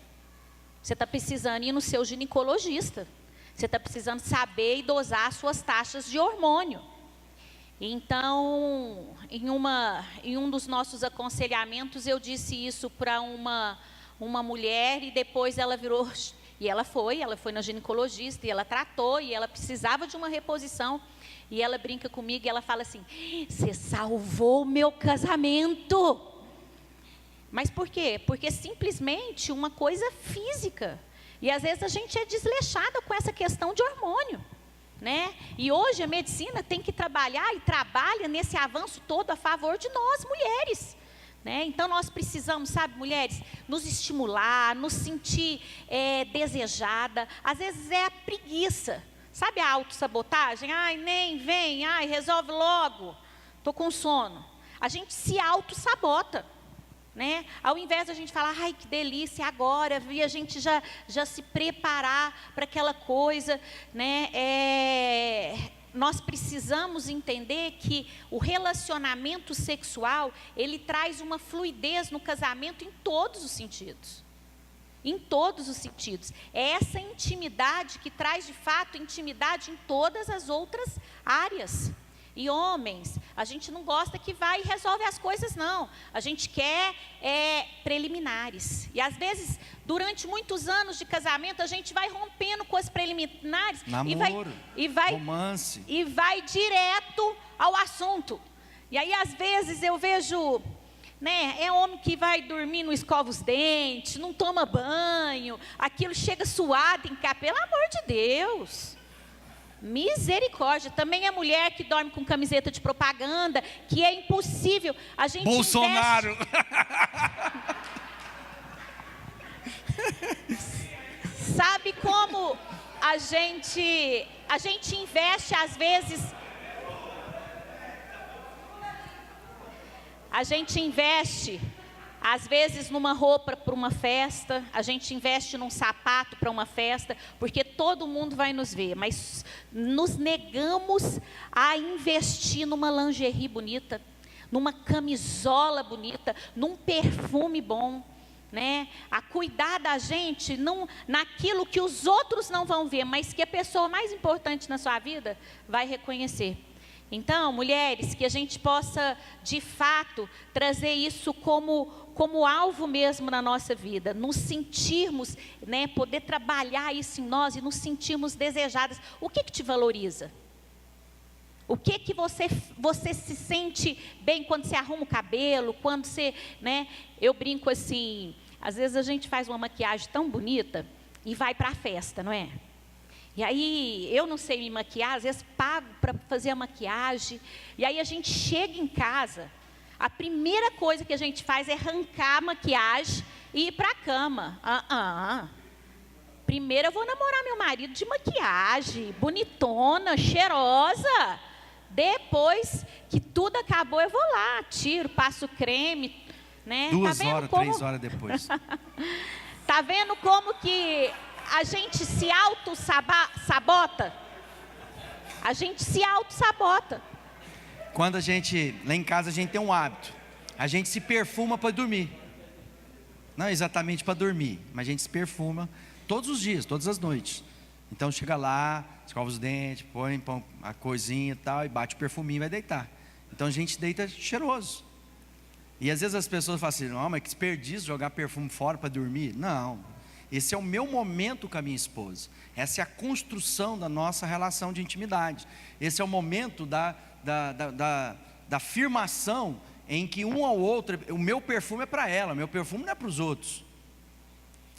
Você está precisando ir no seu ginecologista. Você está precisando saber e dosar as suas taxas de hormônio. Então, em um dos nossos aconselhamentos, eu disse isso para uma mulher, e depois ela virou, e ela foi na ginecologista, e ela tratou, e ela precisava de uma reposição, e ela brinca comigo, e ela fala assim: você salvou o meu casamento. Mas por quê? Porque simplesmente uma coisa física, e às vezes a gente é desleixada com essa questão de hormônio, né? E hoje a medicina tem que trabalhar e trabalha nesse avanço todo a favor de nós, mulheres, né? Então nós precisamos, sabe, mulheres, nos estimular, nos sentir desejada. Às vezes é a preguiça, sabe, a autossabotagem. Ai, nem vem, ai, resolve logo, estou com sono. A gente se autossabota, né? Ao invés de a gente falar, ai, que delícia, agora, e a gente já se preparar para aquela coisa, né? Nós precisamos entender que o relacionamento sexual, ele traz uma fluidez no casamento em todos os sentidos. Em todos os sentidos. É essa intimidade que traz, de fato, intimidade em todas as outras áreas. E homens, a gente não gosta que vai e resolve as coisas, não. A gente quer preliminares. E às vezes, durante muitos anos de casamento, a gente vai rompendo com as preliminares. Namoro, romance. E vai direto ao assunto. E aí, às vezes, eu vejo, né, homem que vai dormir, não escova os dentes, não toma banho, aquilo chega suado em cá, pelo amor de Deus. Misericórdia. Também é mulher que dorme com camiseta de propaganda, que é impossível. A gente Bolsonaro. Sabe como a gente investe às vezes. A gente investe às vezes numa roupa para uma festa, a gente investe num sapato para uma festa, porque todo mundo vai nos ver, mas nos negamos a investir numa lingerie bonita, numa camisola bonita, num perfume bom, né? A cuidar da gente naquilo que os outros não vão ver, mas que a pessoa mais importante na sua vida vai reconhecer. Então, mulheres, que a gente possa, de fato, trazer isso como alvo mesmo na nossa vida, nos sentirmos, né, poder trabalhar isso em nós e nos sentirmos desejadas. O que te valoriza? O que você se sente bem quando você arruma o cabelo, quando você, né? Eu brinco assim, às vezes a gente faz uma maquiagem tão bonita e vai para a festa, não é? E aí, eu não sei me maquiar, às vezes pago para fazer a maquiagem, e aí a gente chega em casa, A primeira coisa que a gente faz é arrancar a maquiagem e ir para a cama. Primeiro eu vou namorar meu marido de maquiagem, bonitona, cheirosa. Depois que tudo acabou, eu vou lá, tiro, passo creme, né? 2 horas, 3 horas depois. Tá vendo como que a gente se auto-sabota? A gente se auto-sabota. Quando lá em casa a gente tem um hábito, a gente se perfuma para dormir. Não exatamente para dormir, mas a gente se perfuma todos os dias, todas as noites. Então chega lá, escova os dentes, põe a coisinha e tal, e bate o perfuminho e vai deitar. Então a gente deita cheiroso. E às vezes as pessoas falam assim, não, mas que desperdício jogar perfume fora para dormir. Não, esse é o meu momento com a minha esposa. Essa é a construção da nossa relação de intimidade. Esse é o momento da afirmação em que um ao outro, o meu perfume é para ela, o meu perfume não é para os outros.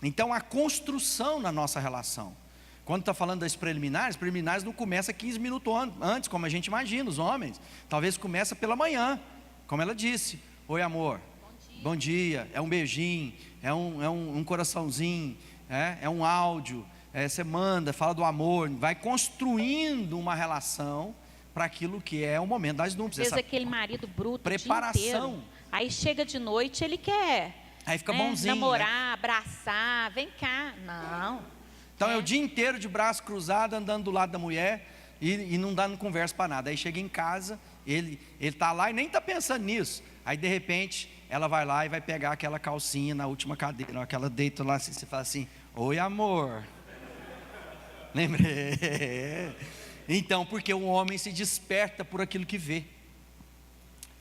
Então a construção na nossa relação. Quando está falando das preliminares não começa 15 minutos antes, como a gente imagina, os homens. Talvez começa pela manhã, como ela disse. Oi amor, bom dia. É um beijinho, é um coraçãozinho, é um áudio, você manda, fala do amor, vai construindo uma relação para aquilo que é o momento das núpcias. Às vezes aquele marido bruto, preparação. O dia inteiro. Aí chega de noite, ele quer, aí fica bonzinho, namorar, abraçar, vem cá. Não. Então é o dia inteiro de braço cruzado, andando do lado da mulher e não dando conversa para nada. Aí chega em casa, ele está lá e nem está pensando nisso. Aí de repente ela vai lá e vai pegar aquela calcinha na última cadeira, aquela deita lá, você fala assim, oi amor. Lembrei. Então, porque o homem se desperta por aquilo que vê.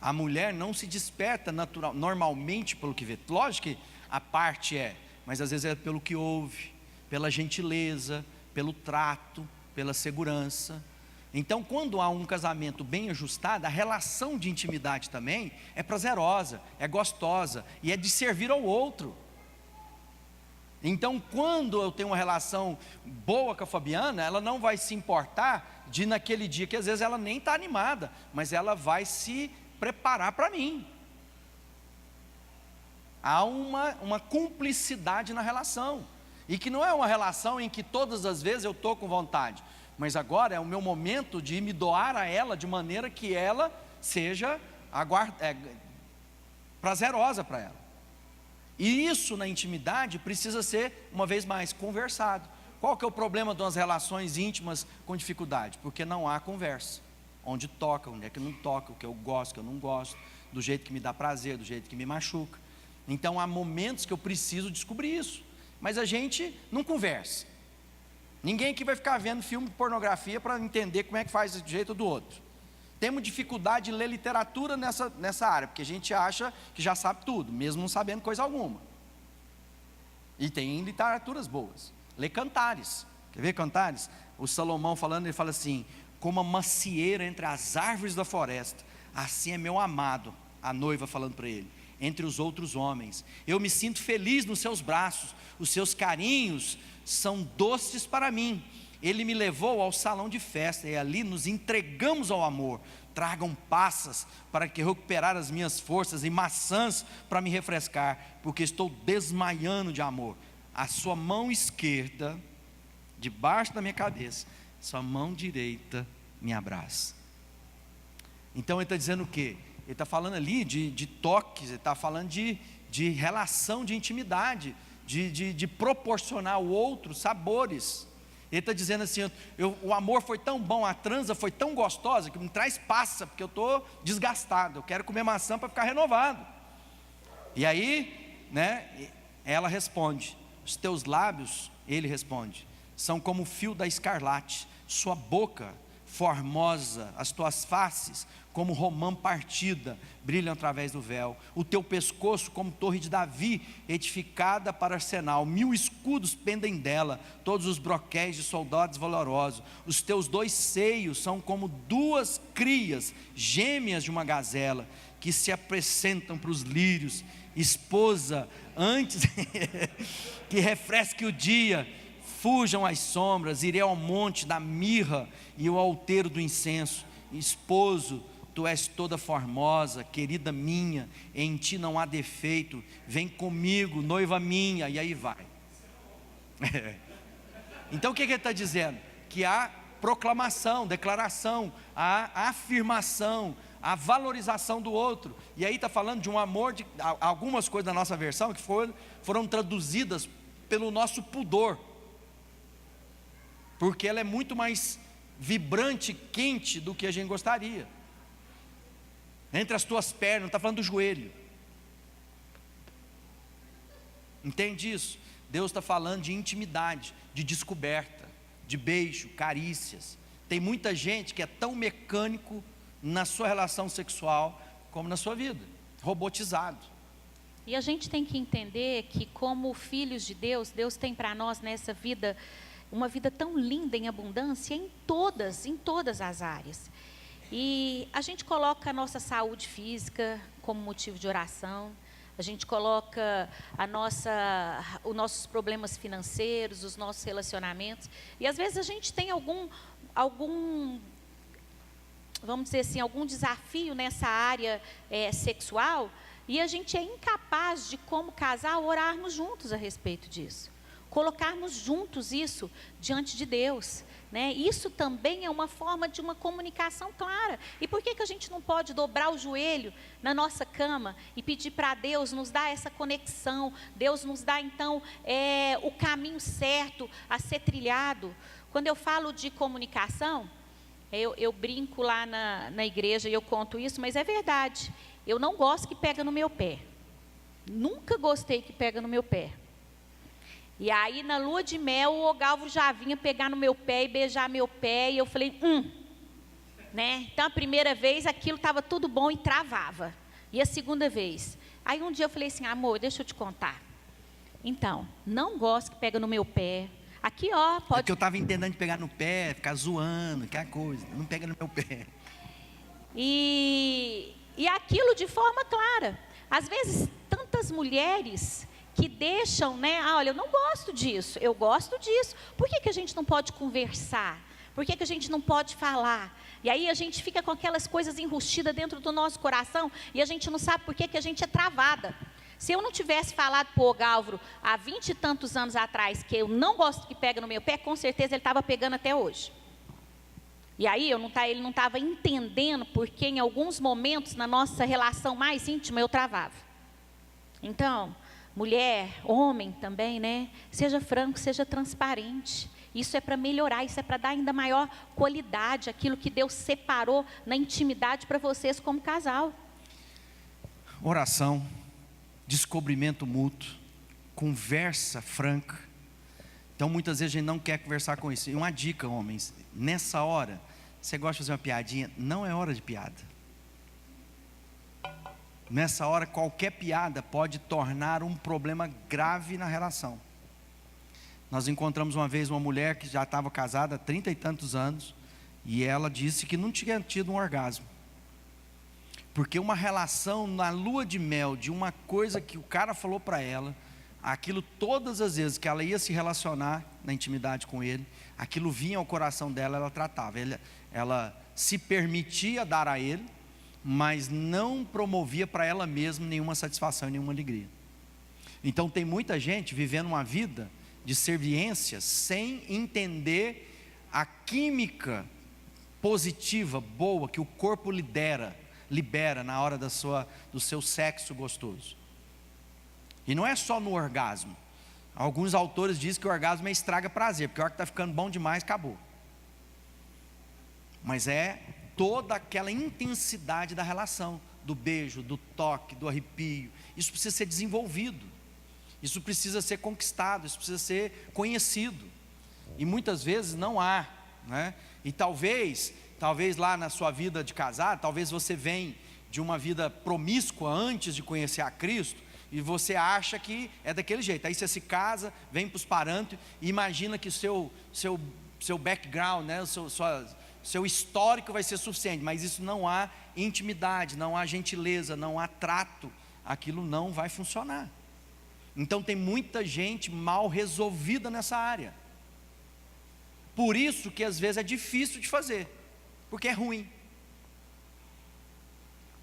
A mulher não se desperta normalmente pelo que vê. Lógico que a parte mas às vezes é pelo que ouve, pela gentileza, pelo trato, pela segurança. Então, quando há um casamento bem ajustado, a relação de intimidade também é prazerosa, é gostosa e é de servir ao outro. Então, quando eu tenho uma relação boa com a Fabiana, ela não vai se importar de naquele dia, que às vezes ela nem está animada, mas ela vai se preparar para mim. Há uma cumplicidade na relação, e que não é uma relação em que todas as vezes eu estou com vontade, mas agora é o meu momento de me doar a ela, de maneira que ela seja prazerosa para ela. E isso na intimidade precisa ser, uma vez mais, conversado. Qual que é o problema das relações íntimas com dificuldade? Porque não há conversa. Onde toca, onde é que não toca, o que eu gosto, o que eu não gosto, do jeito que me dá prazer, do jeito que me machuca. Então há momentos que eu preciso descobrir isso. Mas a gente não conversa. Ninguém aqui vai ficar vendo filme de pornografia para entender como é que faz de jeito do outro. Temos dificuldade de ler literatura nessa área, porque a gente acha que já sabe tudo, mesmo não sabendo coisa alguma. E tem literaturas boas. Lê Cantares. Quer ver Cantares? O Salomão falando, ele fala assim, como a macieira entre as árvores da floresta, assim é meu amado, a noiva falando para ele, entre os outros homens. Eu me sinto feliz nos seus braços, os seus carinhos são doces para mim. Ele me levou ao salão de festa e ali nos entregamos ao amor. Tragam passas para que recuperar as minhas forças e maçãs para me refrescar, porque estou desmaiando de amor. A sua mão esquerda, debaixo da minha cabeça, sua mão direita me abraça. Então ele está dizendo o quê? Ele está falando ali de toques, ele está falando de relação, de intimidade, de proporcionar ao outro sabores. Ele está dizendo assim, o amor foi tão bom, a transa foi tão gostosa, que me traz passa, porque eu estou desgastado, eu quero comer maçã para ficar renovado. E aí, ela responde, os teus lábios, ele responde, são como o fio da escarlate, sua boca formosa, as tuas faces como romã partida, brilham através do véu, o teu pescoço como torre de Davi, edificada para arsenal, 1000 escudos pendem dela, todos os broquéis de soldados valorosos, os teus 2 seios são como 2 crias, gêmeas de uma gazela, que se apresentam para os lírios, esposa, antes que refresque o dia, fujam as sombras, irei ao monte da mirra e ao outeiro do incenso, esposo, tu és toda formosa, querida minha, em ti não há defeito, vem comigo, noiva minha, e aí vai. Então o que ele está dizendo? Que há proclamação, declaração, a afirmação, a valorização do outro. E aí está falando de um amor, de algumas coisas da nossa versão que foram traduzidas pelo nosso pudor, porque ela é muito mais vibrante, quente do que a gente gostaria. Entre as tuas pernas, não está falando do joelho. Entende isso? Deus está falando de intimidade, de descoberta, de beijo, carícias. Tem muita gente que é tão mecânico na sua relação sexual como na sua vida, robotizado. E a gente tem que entender que, como filhos de Deus, Deus tem para nós nessa vida uma vida tão linda em abundância em todas as áreas. E a gente coloca a nossa saúde física como motivo de oração, a gente coloca os nossos problemas financeiros, os nossos relacionamentos, e às vezes a gente tem algum, vamos dizer assim, algum desafio nessa área sexual, e a gente é incapaz de, como casal, orarmos juntos a respeito disso, colocarmos juntos isso diante de Deus, né? Isso também é uma forma de uma comunicação clara. E por que a gente não pode dobrar o joelho na nossa cama e pedir para Deus nos dar essa conexão, Deus nos dá então o caminho certo a ser trilhado? Quando eu falo de comunicação, eu brinco lá na igreja e eu conto isso, mas é verdade. Eu não gosto que pega no meu pé, nunca gostei que pega no meu pé. E aí, na lua de mel, o Ogalvo já vinha pegar no meu pé e beijar meu pé, e eu falei, né? Então, a primeira vez, aquilo estava tudo bom e travava. E a segunda vez? Aí, um dia eu falei assim, amor, deixa eu te contar. Então, não gosto que pega no meu pé. Aqui, ó, pode... É que eu estava entendendo de pegar no pé, ficar zoando, que é a coisa, não pega no meu pé. E aquilo de forma clara. Às vezes, tantas mulheres que deixam, né? Olha, eu não gosto disso, eu gosto disso. Por que a gente não pode conversar? Por que a gente não pode falar? E aí a gente fica com aquelas coisas enrustidas dentro do nosso coração e a gente não sabe por que a gente é travada. Se eu não tivesse falado para o Ogalvo há 20 e tantos anos atrás que eu não gosto que pega no meu pé, com certeza ele estava pegando até hoje. E aí ele não estava entendendo porque em alguns momentos na nossa relação mais íntima eu travava. Então, mulher, homem também, né? Seja franco, seja transparente. Isso é para melhorar, isso é para dar ainda maior qualidade àquilo que Deus separou na intimidade para vocês como casal. Oração, descobrimento mútuo, conversa franca. Então muitas vezes a gente não quer conversar com isso. E uma dica, homens, nessa hora, você gosta de fazer uma piadinha? Não é hora de piada. Nessa hora, qualquer piada pode tornar um problema grave na relação. Nós encontramos uma vez uma mulher que já estava casada há 30 e tantos anos, e ela disse que não tinha tido um orgasmo. Porque uma relação na lua de mel, de uma coisa que o cara falou para ela, aquilo todas as vezes que ela ia se relacionar na intimidade com ele, aquilo vinha ao coração dela, ela tratava. Ela se permitia dar a ele, mas não promovia para ela mesma nenhuma satisfação, nenhuma alegria. Então tem muita gente vivendo uma vida de serviência sem entender a química positiva, boa, que o corpo libera na hora do seu sexo gostoso. E não é só no orgasmo. Alguns autores dizem que o orgasmo estraga prazer, porque a hora que está ficando bom demais, acabou. Mas é toda aquela intensidade da relação, do beijo, do toque, do arrepio. Isso precisa ser desenvolvido, isso precisa ser conquistado, isso precisa ser conhecido. E muitas vezes não há, né? E talvez lá na sua vida de casado, talvez você venha de uma vida promíscua antes de conhecer a Cristo, e você acha que é daquele jeito. Aí você se casa, vem para os parâmetros e imagina que o seu background, né, seu histórico vai ser suficiente, mas isso não há intimidade, não há gentileza, não há trato, aquilo não vai funcionar. Então tem muita gente mal resolvida nessa área. Por isso que às vezes é difícil de fazer, porque é ruim.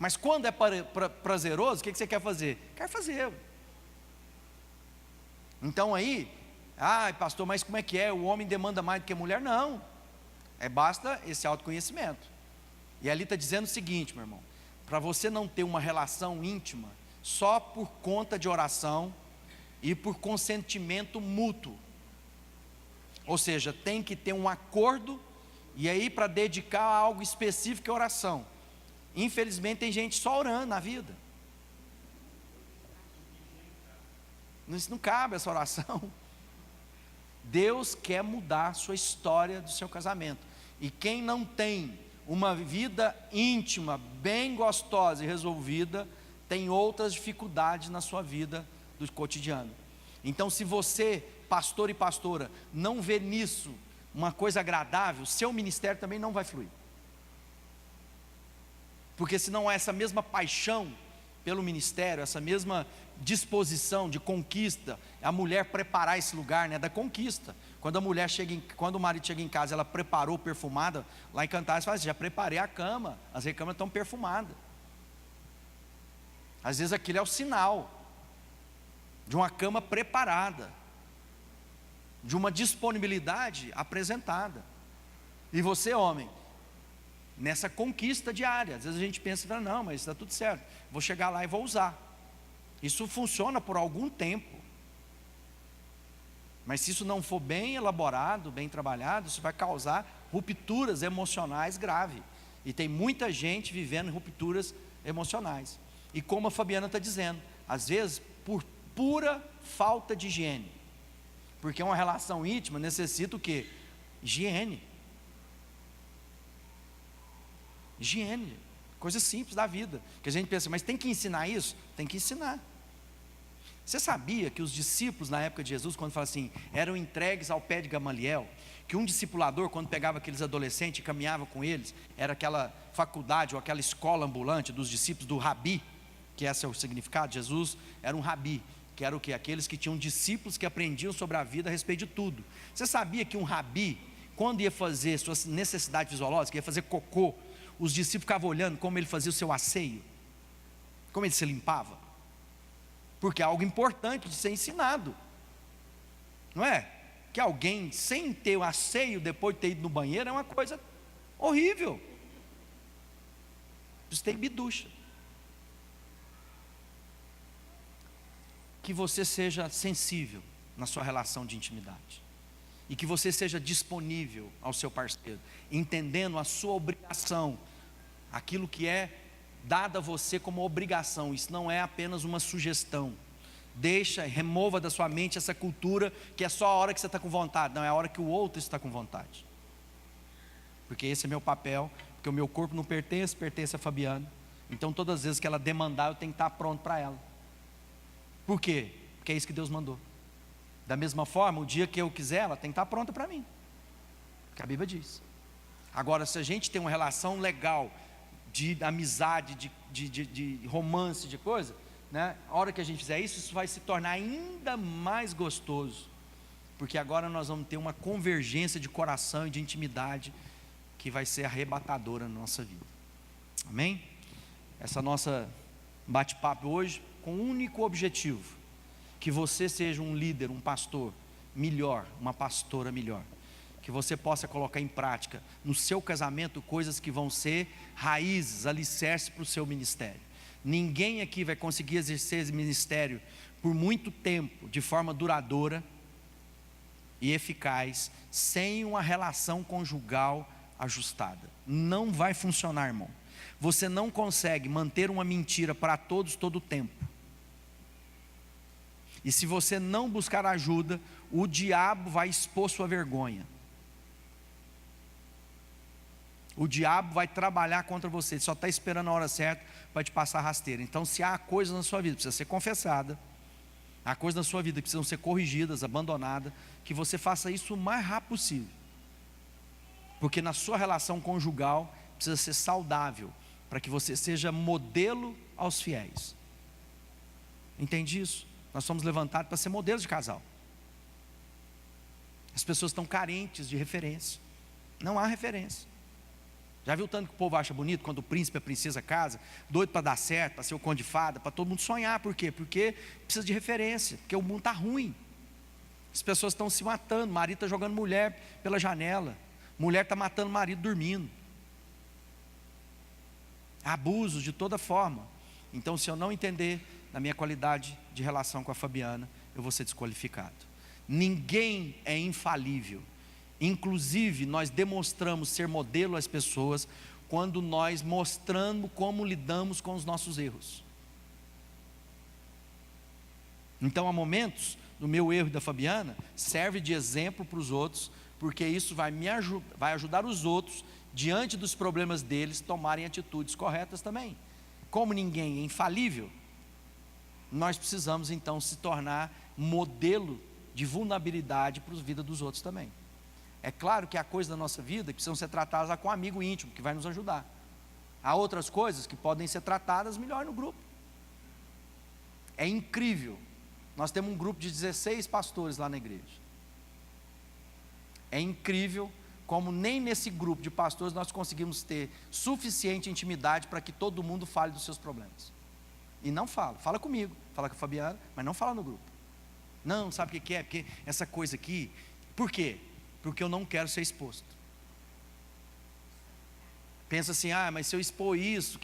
Mas quando é prazeroso, o que você quer fazer? Quer fazer. Então aí, pastor, mas como é que é? O homem demanda mais do que a mulher? Não, basta esse autoconhecimento. E ali está dizendo o seguinte, meu irmão: para você não ter uma relação íntima só por conta de oração e por consentimento mútuo, ou seja, tem que ter um acordo, e aí para dedicar a algo específico é oração. Infelizmente tem gente só orando na vida. Isso não cabe, essa oração. Deus quer mudar a sua história do seu casamento. E quem não tem uma vida íntima, bem gostosa e resolvida, tem outras dificuldades na sua vida do cotidiano. Então, se você, pastor e pastora, não vê nisso uma coisa agradável, seu ministério também não vai fluir. Porque se não há essa mesma paixão pelo ministério, essa mesma disposição de conquista, a mulher preparar esse lugar, da conquista. Quando o marido chega em casa, ela preparou perfumada, lá em Cantares fala assim: já preparei a cama, as recâmaras estão perfumadas. Às vezes aquilo é o sinal de uma cama preparada, de uma disponibilidade apresentada. E você, homem, nessa conquista diária, às vezes a gente pensa, não, mas está tudo certo, vou chegar lá e vou usar. Isso funciona por algum tempo, mas se isso não for bem elaborado, bem trabalhado, isso vai causar rupturas emocionais graves, e tem muita gente vivendo rupturas emocionais, e como a Fabiana está dizendo, às vezes por pura falta de higiene, porque uma relação íntima necessita o quê? Higiene, coisa simples da vida, que a gente pensa, mas tem que ensinar isso? Tem que ensinar. Você sabia que os discípulos na época de Jesus, quando fala assim, eram entregues ao pé de Gamaliel, que um discipulador, quando pegava aqueles adolescentes e caminhava com eles, era aquela faculdade ou aquela escola ambulante dos discípulos do rabi, que esse é o significado. Jesus era um rabi, que era o quê? Aqueles que tinham discípulos que aprendiam sobre a vida a respeito de tudo. Você sabia que um rabi, quando ia fazer suas necessidades fisiológicas, ia fazer cocô, os discípulos ficavam olhando como ele fazia o seu asseio, como ele se limpava, porque é algo importante de ser ensinado, não é? Que alguém sem ter o asseio depois de ter ido no banheiro é uma coisa horrível, precisa ter biducha. Que você seja sensível na sua relação de intimidade, e que você seja disponível ao seu parceiro, entendendo a sua obrigação, aquilo que é dado a você como obrigação. Isso não é apenas uma sugestão. Remova da sua mente essa cultura que é só a hora que você está com vontade. Não, é a hora que o outro está com vontade, porque esse é meu papel, porque o meu corpo não pertence a Fabiana, então todas as vezes que ela demandar, eu tenho que estar pronto para ela. Por quê? Porque é isso que Deus mandou. Da mesma forma, o dia que eu quiser, ela tem que estar pronta para mim, que a Bíblia diz. Agora, se a gente tem uma relação legal, de amizade, de romance, de coisa, a hora que a gente fizer isso, isso vai se tornar ainda mais gostoso, porque agora nós vamos ter uma convergência de coração e de intimidade, que vai ser arrebatadora na nossa vida. Amém? Essa nossa bate-papo hoje, com um único objetivo: que você seja um líder, um pastor melhor, uma pastora melhor, que você possa colocar em prática no seu casamento coisas que vão ser raízes, alicerces para o seu ministério. Ninguém aqui vai conseguir exercer esse ministério por muito tempo, de forma duradoura e eficaz, sem uma relação conjugal ajustada. Não vai funcionar, irmão. Você não consegue manter uma mentira para todos todo o tempo. E se você não buscar ajuda, o diabo vai expor sua vergonha. O diabo vai trabalhar contra você, ele só está esperando a hora certa para te passar a rasteira. Então, se há coisas na sua vida que precisa ser confessada, há coisas na sua vida que precisam ser corrigidas, abandonadas, que você faça isso o mais rápido possível, porque na sua relação conjugal precisa ser saudável, para que você seja modelo aos fiéis. Entende isso? Nós somos levantados para ser modelos de casal. As pessoas estão carentes de referência, não há referência. Já viu tanto que o povo acha bonito quando o príncipe e a princesa casam, doido para dar certo, para ser o conde de fada, para todo mundo sonhar. Por quê? Porque precisa de referência, porque o mundo está ruim. As pessoas estão se matando, marido está jogando mulher pela janela, mulher está matando marido dormindo. Abusos de toda forma. Então, se eu não entender na minha qualidade de relação com a Fabiana, eu vou ser desqualificado. Ninguém é infalível. Inclusive, nós demonstramos ser modelo às pessoas quando nós mostramos como lidamos com os nossos erros. Então, há momentos, no meu erro e da Fabiana, serve de exemplo para os outros, porque isso vai ajudar os outros, diante dos problemas deles, tomarem atitudes corretas também. Como ninguém é infalível, nós precisamos então se tornar modelo de vulnerabilidade para a vida dos outros também. É claro que há coisas da nossa vida que precisam ser tratadas com um amigo íntimo, que vai nos ajudar. Há outras coisas que podem ser tratadas melhor no grupo. É incrível. Nós temos um grupo de 16 pastores lá na igreja. É incrível como nem nesse grupo de pastores nós conseguimos ter suficiente intimidade para que todo mundo fale dos seus problemas. E não fala comigo, fala com a Fabiana, mas não fala no grupo. Não, sabe o que é? Porque essa coisa aqui, por quê? Porque eu não quero ser exposto. Pensa assim, mas se eu expor isso,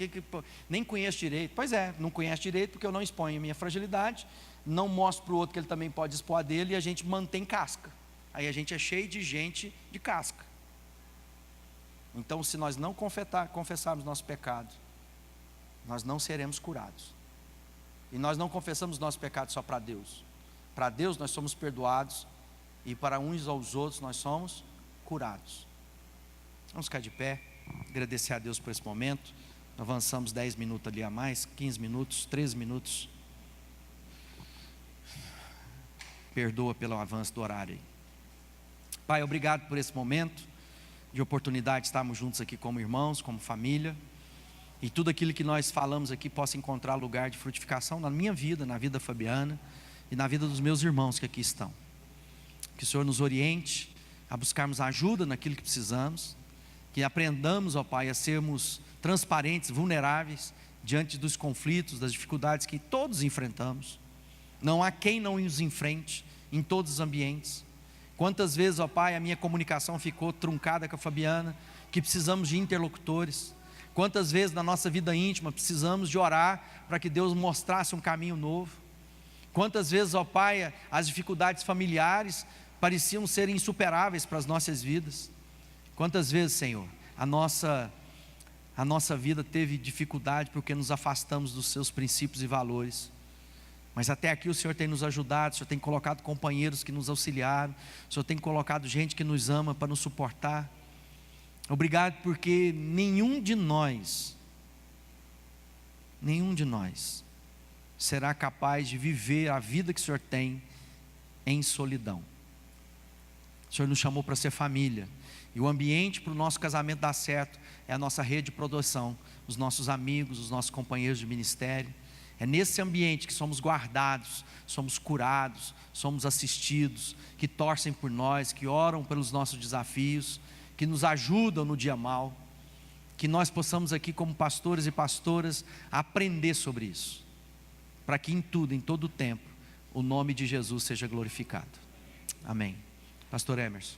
nem conheço direito. Pois é, não conhece direito porque eu não exponho a minha fragilidade, não mostro para o outro que ele também pode expor a dele, e a gente mantém casca. Aí a gente é cheio de gente de casca. Então, se nós não confessarmos nosso pecado, nós não seremos curados. E nós não confessamos nosso pecado só para Deus. Para Deus nós somos perdoados, e para uns aos outros nós somos curados. Vamos ficar de pé, agradecer a Deus por esse momento. Avançamos 10 minutos ali a mais, 15 minutos, 13 minutos. Perdoa pelo avanço do horário aí. Pai, obrigado por esse momento de oportunidade de estarmos juntos aqui como irmãos, como família, e tudo aquilo que nós falamos aqui possa encontrar lugar de frutificação na minha vida, na vida da Fabiana e na vida dos meus irmãos que aqui estão. Que o Senhor nos oriente a buscarmos ajuda naquilo que precisamos, que aprendamos, ó Pai, a sermos transparentes, vulneráveis diante dos conflitos, das dificuldades que todos enfrentamos. Não há quem não nos enfrente em todos os ambientes. Quantas vezes, ó Pai, a minha comunicação ficou truncada com a Fabiana, que precisamos de interlocutores. Quantas vezes na nossa vida íntima precisamos de orar para que Deus mostrasse um caminho novo. Quantas vezes, ó Pai, as dificuldades familiares pareciam ser insuperáveis para as nossas vidas. Quantas vezes, Senhor, a nossa vida teve dificuldade porque nos afastamos dos seus princípios e valores. Mas até aqui o Senhor tem nos ajudado, o Senhor tem colocado companheiros que nos auxiliaram, o Senhor tem colocado gente que nos ama para nos suportar. Obrigado porque nenhum de nós será capaz de viver a vida que o Senhor tem em solidão. O Senhor nos chamou para ser família, e o ambiente para o nosso casamento dar certo é a nossa rede de produção, os nossos amigos, os nossos companheiros de ministério. É nesse ambiente que somos guardados, somos curados, somos assistidos, que torcem por nós, que oram pelos nossos desafios, que nos ajudam no dia mau. Que nós possamos aqui como pastores e pastoras aprender sobre isso, para que em tudo, em todo o tempo, o nome de Jesus seja glorificado. Amém. Pastor Emerson.